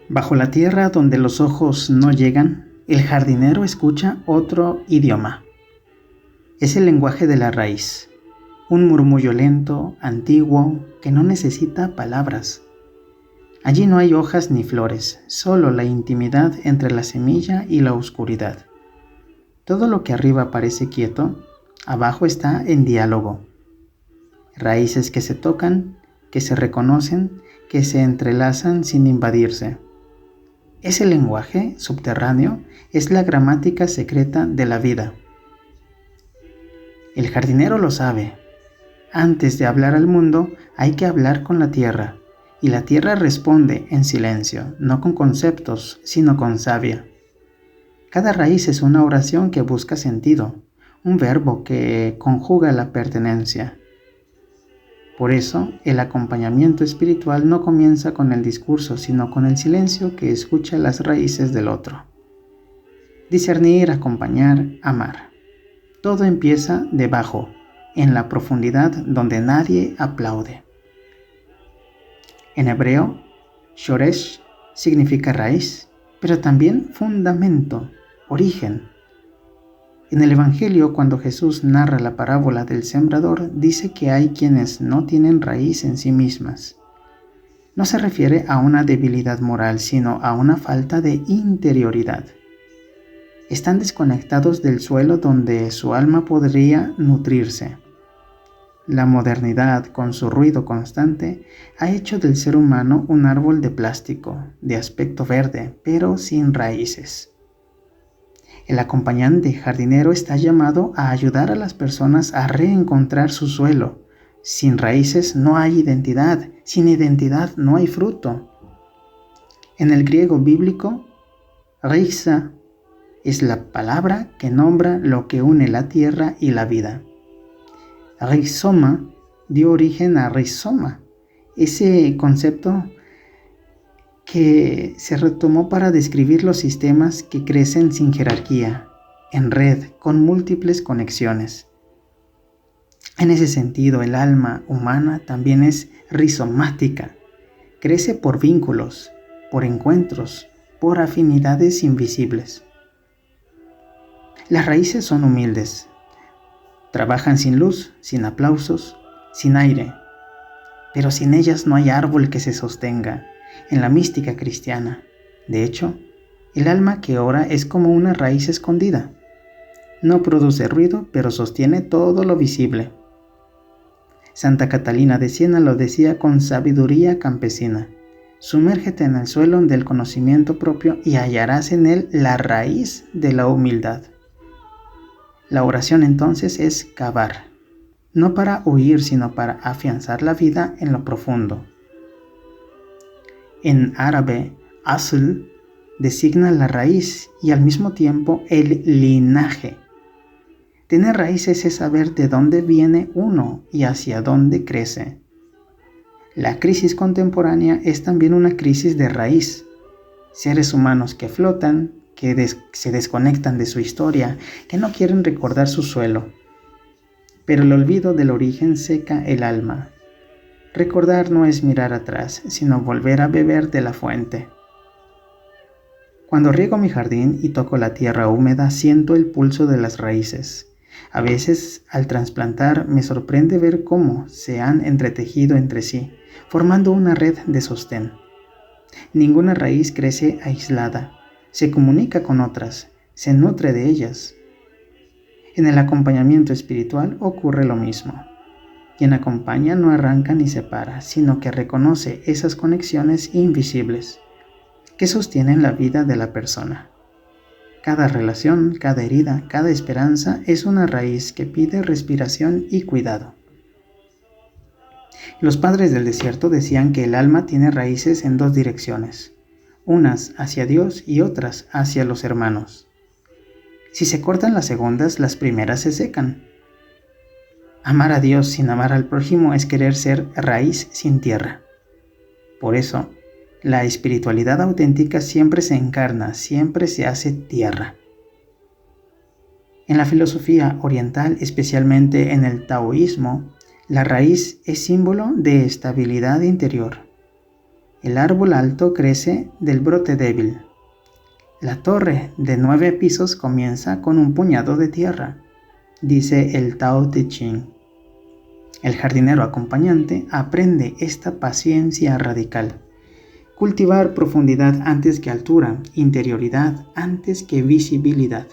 Bajo la tierra donde los ojos no llegan, el jardinero escucha otro idioma. Es el lenguaje de la raíz, un murmullo lento, antiguo, que no necesita palabras. Allí no hay hojas ni flores, solo la intimidad entre la semilla y la oscuridad. Todo lo que arriba parece quieto, abajo está en diálogo. Raíces que se tocan, que se reconocen, que se entrelazan sin invadirse. Ese lenguaje subterráneo es la gramática secreta de la vida. El jardinero lo sabe. Antes de hablar al mundo, hay que hablar con la tierra, y la tierra responde en silencio, no con conceptos, sino con savia. Cada raíz es una oración que busca sentido, un verbo que conjuga la pertenencia. Por eso, el acompañamiento espiritual no comienza con el discurso, sino con el silencio que escucha las raíces del otro. Discernir, acompañar, amar. Todo empieza debajo, en la profundidad donde nadie aplaude. En hebreo, shoresh significa raíz, pero también fundamento, origen. En el Evangelio, cuando Jesús narra la parábola del sembrador, dice que hay quienes no tienen raíz en sí mismas. No se refiere a una debilidad moral, sino a una falta de interioridad. Están desconectados del suelo donde su alma podría nutrirse. La modernidad, con su ruido constante, ha hecho del ser humano un árbol de plástico, de aspecto verde, pero sin raíces. El acompañante jardinero está llamado a ayudar a las personas a reencontrar su suelo. Sin raíces no hay identidad, sin identidad no hay fruto. En el griego bíblico, risa es la palabra que nombra lo que une la tierra y la vida. Rizoma dio origen a rizoma, ese concepto que se retomó para describir los sistemas que crecen sin jerarquía, en red, con múltiples conexiones. En ese sentido, el alma humana también es rizomática, crece por vínculos, por encuentros, por afinidades invisibles. Las raíces son humildes, trabajan sin luz, sin aplausos, sin aire, pero sin ellas no hay árbol que se sostenga. En la mística cristiana, de hecho, el alma que ora es como una raíz escondida. No produce ruido, pero sostiene todo lo visible. Santa Catalina de Siena lo decía con sabiduría campesina: sumérgete en el suelo del conocimiento propio y hallarás en él la raíz de la humildad. La oración entonces es cavar, no para huir, sino para afianzar la vida en lo profundo. En árabe, asl designa la raíz y al mismo tiempo el linaje. Tener raíces es saber de dónde viene uno y hacia dónde crece. La crisis contemporánea es también una crisis de raíz. Seres humanos que flotan, que se desconectan de su historia, que no quieren recordar su suelo. Pero el olvido del origen seca el alma. Recordar no es mirar atrás, sino volver a beber de la fuente. Cuando riego mi jardín y toco la tierra húmeda, siento el pulso de las raíces. A veces, al trasplantar, me sorprende ver cómo se han entretejido entre sí, formando una red de sostén. Ninguna raíz crece aislada, se comunica con otras, se nutre de ellas. En el acompañamiento espiritual ocurre lo mismo. Quien acompaña no arranca ni separa, sino que reconoce esas conexiones invisibles que sostienen la vida de la persona. Cada relación, cada herida, cada esperanza es una raíz que pide respiración y cuidado. Los padres del desierto decían que el alma tiene raíces en dos direcciones, unas hacia Dios y otras hacia los hermanos. Si se cortan las segundas, las primeras se secan. Amar a Dios sin amar al prójimo es querer ser raíz sin tierra. Por eso, la espiritualidad auténtica siempre se encarna, siempre se hace tierra. En la filosofía oriental, especialmente en el taoísmo, la raíz es símbolo de estabilidad interior. El árbol alto crece del brote débil. La torre de 9 pisos comienza con un puñado de tierra, dice el Tao Te Ching. El jardinero acompañante aprende esta paciencia radical. Cultivar profundidad antes que altura, interioridad antes que visibilidad.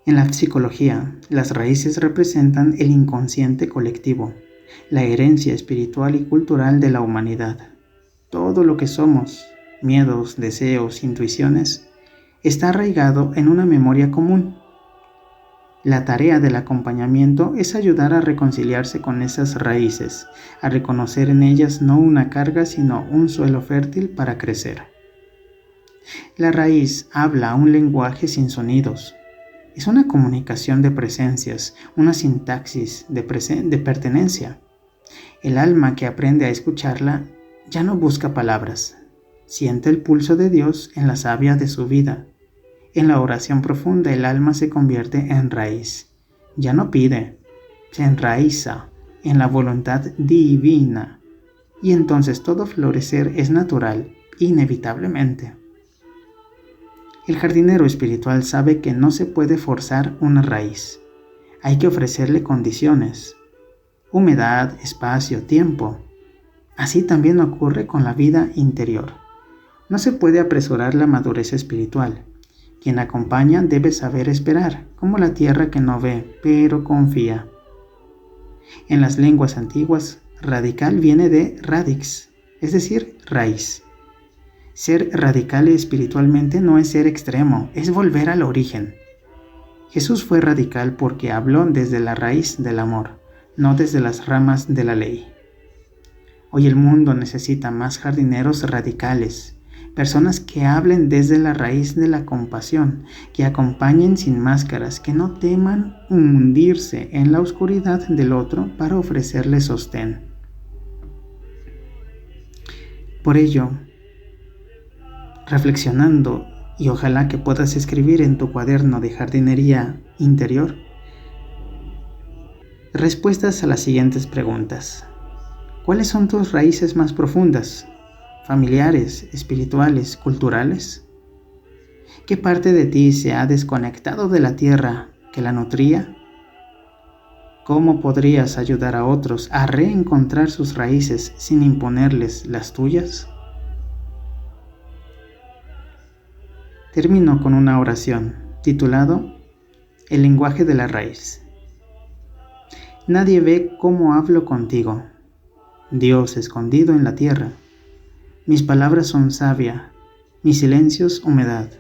En la psicología, las raíces representan el inconsciente colectivo, la herencia espiritual y cultural de la humanidad. Todo lo que somos, miedos, deseos, intuiciones, está arraigado en una memoria común. La tarea del acompañamiento es ayudar a reconciliarse con esas raíces, a reconocer en ellas no una carga sino un suelo fértil para crecer. La raíz habla un lenguaje sin sonidos. Es una comunicación de presencias, una sintaxis de pertenencia. El alma que aprende a escucharla ya no busca palabras. Siente el pulso de Dios en la savia de su vida. En la oración profunda el alma se convierte en raíz. Ya no pide, se enraiza en la voluntad divina. Y entonces todo florecer es natural, inevitablemente. El jardinero espiritual sabe que no se puede forzar una raíz. Hay que ofrecerle condiciones. Humedad, espacio, tiempo. Así también ocurre con la vida interior. No se puede apresurar la madurez espiritual. Quien acompaña debe saber esperar, como la tierra que no ve, pero confía. En las lenguas antiguas, radical viene de radix, es decir, raíz. Ser radical espiritualmente no es ser extremo, es volver al origen. Jesús fue radical porque habló desde la raíz del amor, no desde las ramas de la ley. Hoy el mundo necesita más jardineros radicales, personas que hablen desde la raíz de la compasión, que acompañen sin máscaras, que no teman hundirse en la oscuridad del otro para ofrecerle sostén. Por ello, reflexionando, y ojalá que puedas escribir en tu cuaderno de jardinería interior, respuestas a las siguientes preguntas. ¿Cuáles son tus raíces más profundas? ¿Familiares, espirituales, culturales? ¿Qué parte de ti se ha desconectado de la tierra que la nutría? ¿Cómo podrías ayudar a otros a reencontrar sus raíces sin imponerles las tuyas? Termino con una oración titulado El lenguaje de la raíz. Nadie ve cómo hablo contigo, Dios escondido en la tierra. Mis palabras son savia, mis silencios humedad.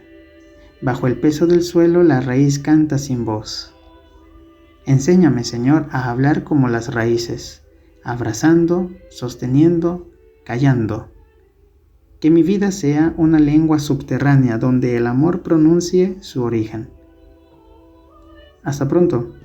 Bajo el peso del suelo la raíz canta sin voz. Enséñame, Señor, a hablar como las raíces, abrazando, sosteniendo, callando. Que mi vida sea una lengua subterránea donde el amor pronuncie su origen. Hasta pronto.